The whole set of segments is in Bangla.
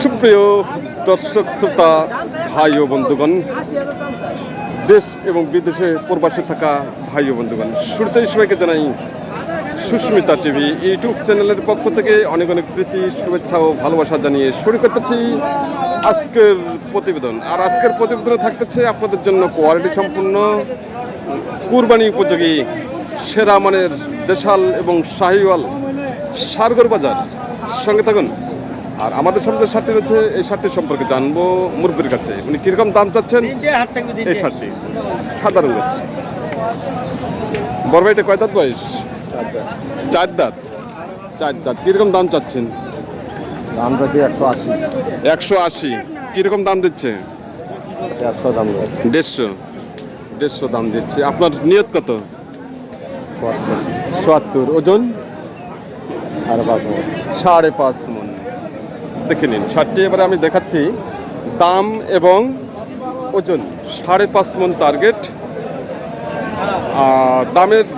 সুপ্রিয় দর্শক শ্রোতা ভাই ও বন্ধুগণ, দেশ এবং বিদেশে প্রবাসী থাকা ভাই ও বন্ধুগণ, শুরুতেই সবাইকে জানাই সুস্মিতা টিভি ইউটিউব চ্যানেলের পক্ষ থেকে অনেক অনেক প্রীতি, শুভেচ্ছা ও ভালোবাসা জানিয়ে শুরু করতেছি আজকের প্রতিবেদন। আর আজকের প্রতিবেদনে থাকতেছে আপনাদের জন্য কোয়ালিটি সম্পূর্ণ কুরবানি উপযোগী সেরা মানের দেশাল এবং শাহিওয়াল সারগর বাজার। সঙ্গে থাকুন। আর আমাদের সামনে শার্টটি রয়েছে, এই শার্টটির সম্পর্কে জানবো মুরব্বির কাছে। উনি কিরকম দাম চাচ্ছেন এই শার্টটি? সাদা রঙের। বড় ভাইটা কয় দাঁত বয়স? চার দাঁত। চার দাঁত। কিরকম দাম চাচ্ছেন? দাম চাচ্ছি 180। 180। কিরকম দাম দিচ্ছে? 150 দাম। 150 দাম দিচ্ছে। আপনার নিয়ত কত? 70। ওজন 5.5 মণ। দেখে নিন শার্টটি এবারে আমি দেখাচ্ছি। দাম এবং ওজন 5.5 মণ টার্গেট।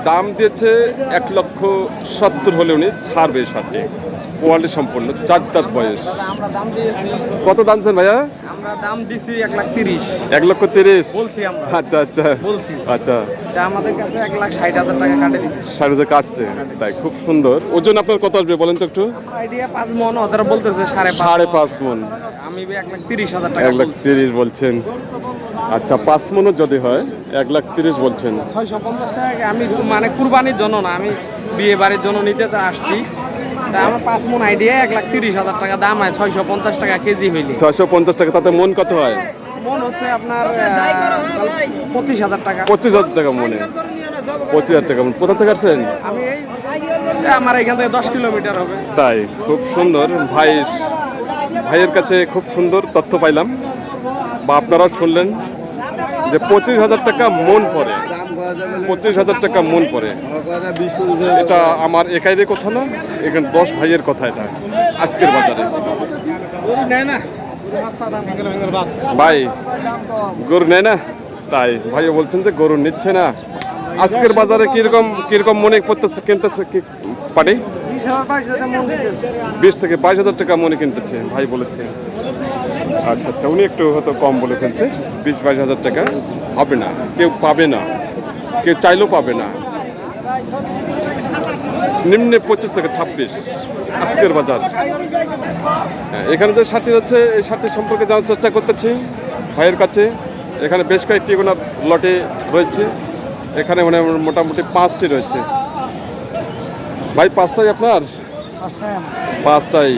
দাম দিয়েছে 1,70,000 হলে উনি ছাড়বে শার্টটি। কোয়ালিটি সম্পূর্ণ, 4 দাঁত বয়স। কত দামছেন ভাইয়া? আমরা দাম দিছি 1,30,000। 1,30,000 বলছি আমরা। আচ্ছা আচ্ছা বলছি। আচ্ছা, তা আমাদের কাছে 1,60,000 টাকা কাটে দিছে। 60,000 কাটছে। তাই খুব সুন্দর। ওজন আপনার কত আসবে বলেন তো একটু? আইডিয়া 5 মণ, ওরা বলতেছে 5.5 মণ। আমি 1,30,000 টাকা বলছি। 1,30,000 বলছেন। আচ্ছা, 5 মণও যদি হয় 1,30,000 বলছেন। 650 টাকা আমি মানে কুরবানির জন্য না, আমি বিয়ে বাড়ির জন্য নিতে আসছি। তা আমার 5 মণ আইডিয়া 1,30,000 টাকা দাম হয়, 650 টাকা কেজি হইলে। 650 টাকা। তাতে মন কত হয়? মণ হচ্ছে আপনার 25,000 টাকা। 25,000 টাকা মনে। 25,000 টাকা মন। কোথা থেকে আসছেন? আমি আমার এখান থেকে 10 কিলোমিটার হবে। তাই খুব সুন্দর। ভাইয়ের কাছে খুব সুন্দর তথ্য পাইলাম, বা আপনারাও শুনলেন যে 25,000 টাকা মন পড়ে। 25,000 টাকা মন পড়ে। এটা আমার একাইয়ের কথা না, এখানে 10 ভাইয়ের কথা। এটা আজকের বাজারে ভাই গরু নেয় না, তাই ভাইও বলছেন যে গরু নিচ্ছে না। আজকের বাজারে কিরকম মনে করতেছে কিনতেছে কি পাটি? 20 থেকে 22,000 টাকা মনে কিনতেছে ভাই বলেছে। আচ্ছা আচ্ছা, উনি একটু হয়তো কম বলে ফেলছে। 20-22,000 টাকা হবে না, কেউ পাবে না, কেউ চাইলেও পাবে না। নিম্নে 25 থেকে 26 আজকের বাজার। এখানে যে শার্টটি হচ্ছে, এই শার্টটির সম্পর্কে জানার চেষ্টা করতেছি ভাইয়ের কাছে। এখানে বেশ কয়েকটি ওনার লটে রয়েছে। এখানে মানে মোটামুটি 5টি রয়েছে। ভাই 5টাই আপনার? 5টাই।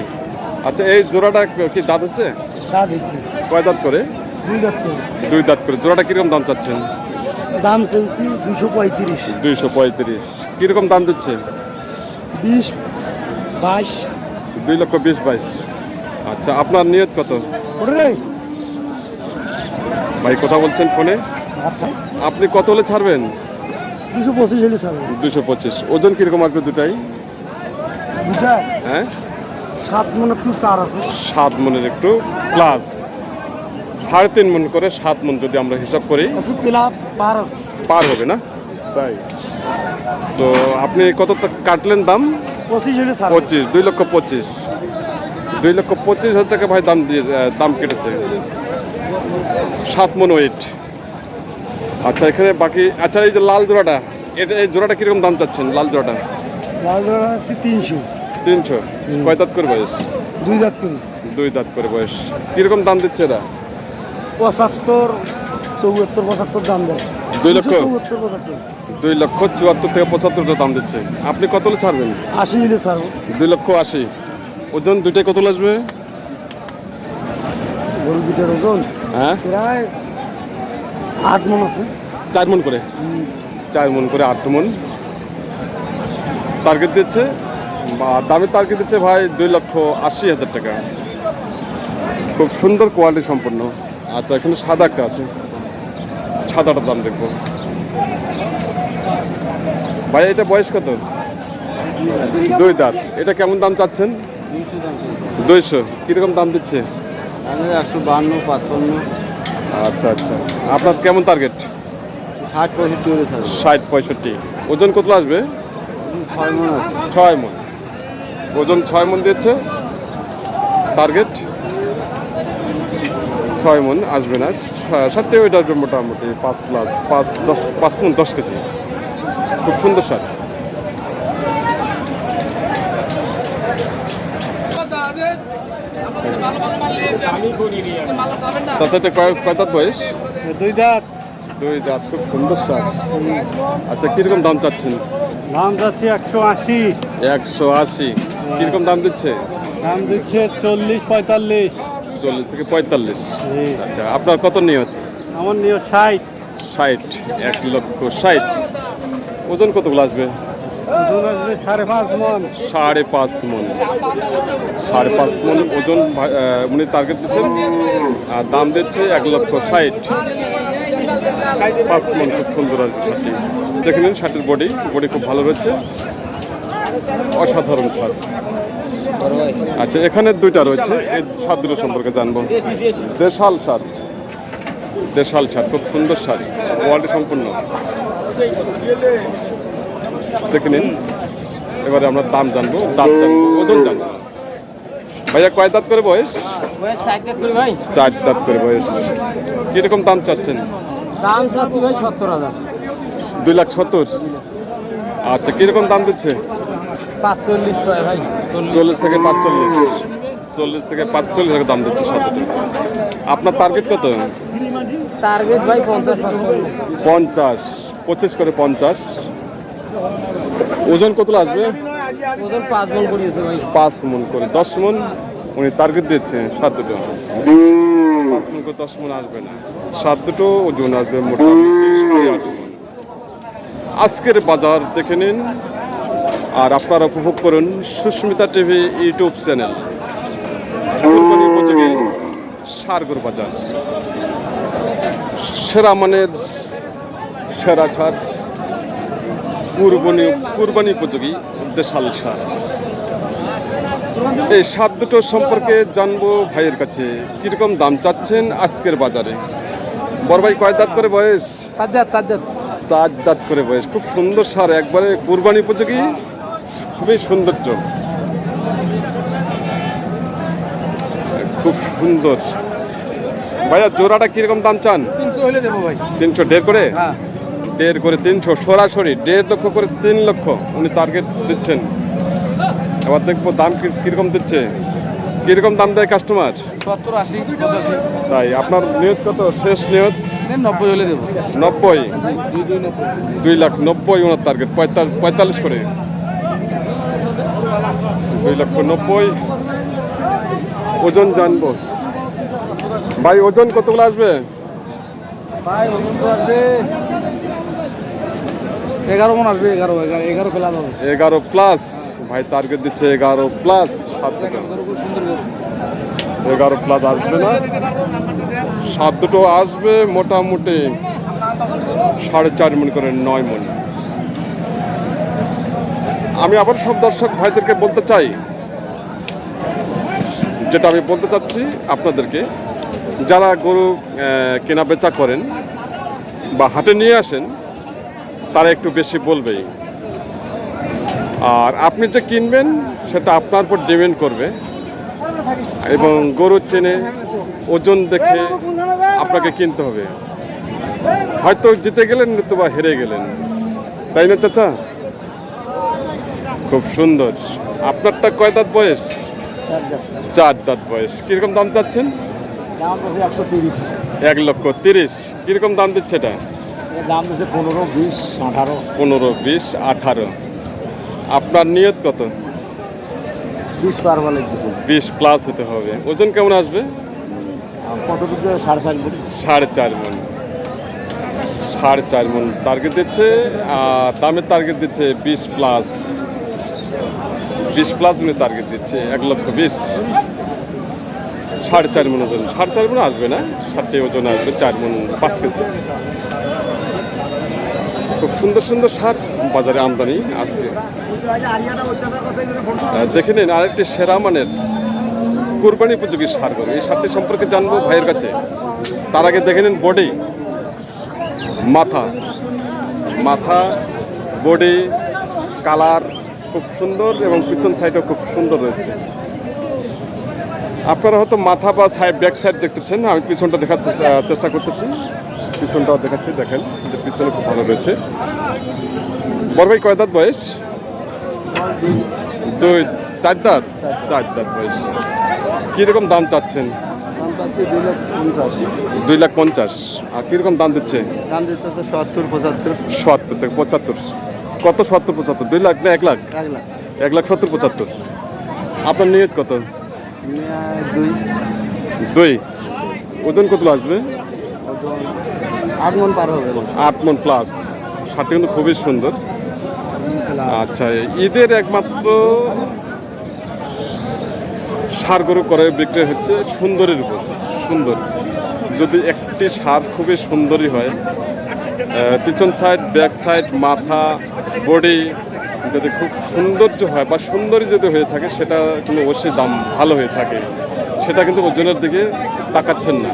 আচ্ছা, এই জোড়াটা কি দাঁত হচ্ছে? দাঁত হচ্ছে। কয় দাঁত করে? 2 দাঁত করে। 2 দাঁত করে। জোড়াটা কিরকম দাম চাচ্ছেন? দাম চাইছি 235। 235। কিরকম দাম দিচ্ছে? 20-22। 2,20,22,000। আচ্ছা, আপনার নিয়ত কত? ওরে ভাই কথা বলছেন ফোনে। আপনি কত হলে ছাড়বেন? 225 হলে ছাড়বো। 225। ওজন কিরকম আসবে দুটাই? দুটা হ্যাঁ, 7 মণ একটু 4 আছে। 7 মণের একটু প্লাস। 3.5 মণ করে 7 মণ যদি আমরা হিসাব করি, একটু পেলা পার আছে। পার হবে না? তাই তো আপনি কত কাটলেন দাম? 25 হলে ছাড়বো। 25। 2,25,000। 2,25,000 টাকা ভাই দাম কেটেছে। 7 মণ ওয়েট। আচ্ছা, এখানে বাকি। আচ্ছা, এই যে লাল জোড়াটা, এই জোড়াটা কিরকম দাম চাচ্ছেন? লাল জোড়াটা লাল জোড়া আছে 300। 300। কয় দাঁত করে বয়স? 2 দাঁত করে। 2 দাঁত করে বয়স। কিরকম দাম দিচ্ছে এরা? 75, 74, 75 দাম দেয়। 2 লক্ষ। 74, 75। 2,74,000 থেকে 75,000 দাম দিচ্ছে। আপনি কত হলে ছাড়বেন? 80 হলে ছাড়বো। 2,80,000। ওজন দুইটাই কত আসবে? গরু দুটার ওজন হ্যাঁ, প্রায় 8 মণ আছে। 4 মণ করে। 4 মণ করে 8 মণ টার্গেট দিচ্ছে, বা দামের টার্গেট দিচ্ছে ভাই 2,80,000 টাকা। খুব সুন্দর কোয়ালিটি সম্পন্ন। আচ্ছা, এখানে সাদা একটা আছে, সাদাটার দাম দেখবো। ভাই এটা বয়স কত? 2 দাঁত। এটা কেমন দাম চাচ্ছেন? 200 দাম। 200। কিরকম দাম দিচ্ছে? 152, 55। আচ্ছা আচ্ছা, আপনার কেমন টার্গেট? 60-65 হলে ছাড়বো। 60-65। ওজন কত আসবে? 6 মণ আছে। 6 মণ। ওজন 6 মণ দিচ্ছে টার্গেট। 6 মন আসবে না, 7টে ওইটা আসবে মোটামুটি 5 প্লাস 5 মন 10 কেজি। খুব সুন্দর সার। চাচাটা কয় দাঁত বয়স? 2 দাঁত। 2 দাঁত, খুব সুন্দর সার। আচ্ছা, কিরকম দাম চাচ্ছেন? দাম যাচ্ছে 180। 180। কিরকম দাম দিচ্ছে? দাম দিচ্ছে 40-45। 40 থেকে 45। আচ্ছা, আপনার কত নিয়ত? আমার নিয়ে 60। 60, 1,60,000। ওজন কতগুলো আসবে? ওজন আসবে 5.5 মন। 5.5 মন। 5.5 মন ওজন উনি টার্গেট দিচ্ছেন, আর দাম দিচ্ছে 1,60,000। 5 মন, খুব সুন্দর আর শার্টটি। দেখে নিন শার্টের বডি খুব ভালো রয়েছে, অসাধারণ শার্ট। আচ্ছা, এখানে 2টা রয়েছে, এই শার্ট দুটো সম্পর্কে জানবো। দেশাল শার্ট, দেশাল শার্ট, খুব সুন্দর শার্ট, কোয়ালিটি সম্পূর্ণ। দেখে নিন। এবারে আমরা দাম জানবো, দাঁত জানবো, ওজন জানবো। ভাইয়া কয় দাঁত করে বয়স? 4 দাঁত করে বয়স। কিরকম দাম চাচ্ছেন? দাম চাচ্ছি ভাই 70,000। 2,70,000। আচ্ছা, কিরকম দাম দিচ্ছে? 45 ভাই। 40 থেকে 45। 40 থেকে 45 টাকা দাম দিচ্ছে সাথে। আপনার টার্গেট কত? টার্গেট ভাই 50। 50, 25 করে 50। ওজন কতটা আসবে? ওজন 5 মন করিয়েছে ভাই। 5 মন করে 10 মন উনি টার্গেট দিচ্ছে। 7 দুটো 5 মন করে 10 মন আসবে না, 7 দুটো ওজন আসবে মোটামুটি 8.5 মন। আজকের বাজার দেখে নিন, আর আপনারা উপভোগ করুন সুস্মিতা টিভি ইউটিউব চ্যানেল। কুরবানি উপযোগী সারগর বাজার, সেরা মানের সেরা ছাড়, কুরবানি উপযোগী দেশাল সার। এই সার দুটো সম্পর্কে জানবো ভাইয়ের কাছে, কিরকম দাম চাচ্ছেন আজকের বাজারে। বড় ভাই কয় দাঁত করে বয়স? 4 দাঁত। 4 দাঁত করে বয়স, খুব সুন্দর সার, একবারে কুরবানি উপযোগী, খুবই সৌন্দর্য, খুব সুন্দর। ভাইয়া জোড়াটা কিরকম দাম চান? 300 হইলে দেবো ভাই। 300, 1.5 করে? হ্যাঁ। 1.5 করে 300, সরাসরি 1.5 লক্ষ করে 3 লক্ষ উনি টার্গেট দিচ্ছেন। এবার দেখবো দাম কিরকম দিচ্ছে, কিরকম দাম দেয় কাস্টমার। 70, 80, 85। তাই আপনার নিয়ত কত? শেষ নিয়ত 90 হইলে দেবো। 90। 290। 2,90,000 ওনার টার্গেট, 45 করে। 2,90,000। ওজন জানবো ভাই, ওজন কতগুলো আসবে? ভাই ওজন তো আসবে 11 মন আসবে। 11 প্লাস হবে। 11 প্লাস ভাই টার্গেট দিচ্ছে, 11 প্লাস। 7 দুটো 11 প্লাস আসবে না, 7 দুটো আসবে মোটামুটি 4.5 মন করে 9 মন। আমি আবার সব দর্শক ভাইদেরকে বলতে চাই, যেটা আমি বলতে চাচ্ছি আপনাদেরকে, যারা গরু কেনা বেচা করেন বা হাটে নিয়ে আসেন, তারা একটু বেশি বলবেই। আর আপনি যে কিনবেন সেটা আপনার উপর ডিপেন্ড করবে, এবং গরু চেনে ওজন দেখে আপনাকে কিনতে হবে। হয়তো জিতে গেলেন, নতুবা হেরে গেলেন, তাই না চাচা? খুব সুন্দর। আপনারটা কয় দাঁত বয়স? 4 দাঁত বয়স। কিরকম দাম চাচ্ছেন? দাম আছে 130। 1,30,000। কিরকম দাম দিচ্ছে এটা? দাম আছে 15, 20, 18। 15, 20, 18। আপনার নিয়ত কত? 20 পার বলে 20 প্লাস হতে হবে। ওজন কেমন আসবে? কত দিতে? 4.5 মন। 4.5 মন। 4.5 মন টার্গেট দিচ্ছে, আর দামের টার্গেট দিচ্ছে 20 প্লাস। 20 প্লাস উনি টার্গেট দিচ্ছে, 1,20,000। 4.5 মন ওজন। 4.5 মন আসবে না, 7টে ওজন আসবে, 4 মন 5 কেজি। খুব সুন্দর সুন্দর সার বাজারে আমদানি আজকে। দেখে নিন আরেকটি সেরা মানের কুরবানি উপযোগী সার গরু। এই সারটি সম্পর্কে জানবো ভাইয়ের কাছে। তার আগে দেখে নিন বডি, মাথা, বডি, কালার খুব সুন্দর, এবং পিছন সাইডও খুব সুন্দর রয়েছে। আপনারা হয়তো মাথা বা সাইড ব্যাক সাইড দেখতেছেন, আমি পিছনটা দেখার চেষ্টা করতেছি। পিছনটাও দেখাচ্ছি, দেখেন যে পিছনে খুব ভালো রয়েছে। বড় ভাই কয় দাঁত বয়স? দুই, চার দাঁত, চার দাঁত বয়স। কীরকম দাম চাচ্ছেন? দাম পাচ্ছি 2,50,000। 2,50,000। আর কীরকম দাম দিচ্ছে? দাম দিতে তো 70-75। 70 থেকে 75। কত 70-75? 2 লাখ না 1 লাখ? 1 লাখ। 1,70,75। আপনার নিয়ত কত? 2 2। ওজন কত আসবে? 8 মণ পার হবে। 8 মণ প্লাস। শার্টটা কিন্তু খুবই সুন্দর। আচ্ছা, ঈদের একমাত্র ষাঁড় গরু করে বিক্রি হচ্ছে সুন্দরের উপর। সুন্দর যদি একটি ষাঁড় খুবই সুন্দরই হয়, পিছন সাইড, ব্যাক সাইড, মাথা, বডি যদি খুব সৌন্দর্য হয় বা সুন্দরী যদি হয়ে থাকে, সেটা কিন্তু অবশ্যই দাম ভালো হয়ে থাকে। সেটা কিন্তু ওজনের দিকে তাকাচ্ছেন না।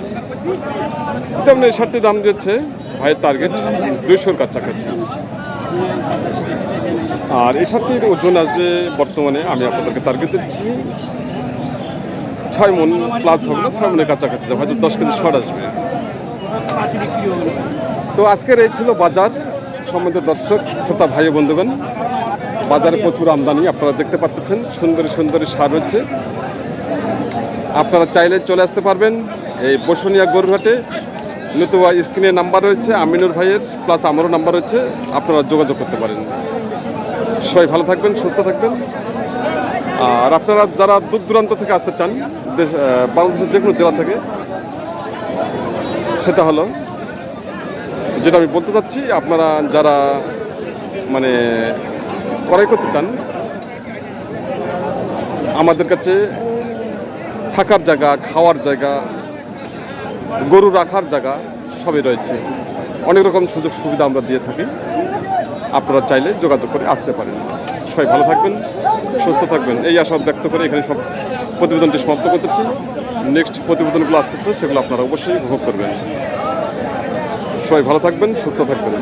যেমন এই শার্টটির দাম দিচ্ছে ভাইয়ের টার্গেট 200-র কাছাকাছি। আর এই শার্টটির ওজন আসবে বর্তমানে আমি আপনাদেরকে টার্গেট দিচ্ছি 6 মণ প্লাস হবে না, 6 মণের কাছাকাছি যাবে, হয়তো 10 কেজি শর্ট আসবে। তো আজকের এই ছিল বাজার সম্বন্ধে দর্শক শ্রোতা ভাই ও বন্ধুগণ। বাজারে প্রচুর আমদানি আপনারা দেখতে পাচ্ছেন, সুন্দরী সুন্দরী ষাঁড় হচ্ছে। আপনারা চাইলে চলে আসতে পারবেন এই বসুনিয়া গরুরহাটে। নতুবা স্ক্রিনে নাম্বার রয়েছে আমিনুর ভাইয়ের, প্লাস আমারও নাম্বার রয়েছে, আপনারা যোগাযোগ করতে পারেন। সবাই ভালো থাকবেন, সুস্থ থাকবেন। আর আপনারা যারা দূর দূরান্ত থেকে আসতে চান, বাংলাদেশের যে কোনো জেলা থেকে, সেটা হলো যেটা আমি বলতে চাচ্ছি, আপনারা যারা মানে ক্রয় করতে চান, আমাদের কাছে থাকার জায়গা, খাওয়ার জায়গা, গরু রাখার জায়গা সবই রয়েছে। অনেক রকম সুযোগ সুবিধা আমরা দিয়ে থাকি, আপনারা চাইলে যোগাযোগ করে আসতে পারেন। সবাই ভালো থাকবেন, সুস্থ থাকবেন, এই আশা ব্যক্ত করে এখানে সব প্রতিবেদনটি সমাপ্ত করতেছি। নেক্সট প্রতিবেদনগুলো আসতেছে, সেগুলো আপনারা অবশ্যই উপভোগ করবেন। সবাই ভালো থাকবেন, সুস্থ থাকবেন।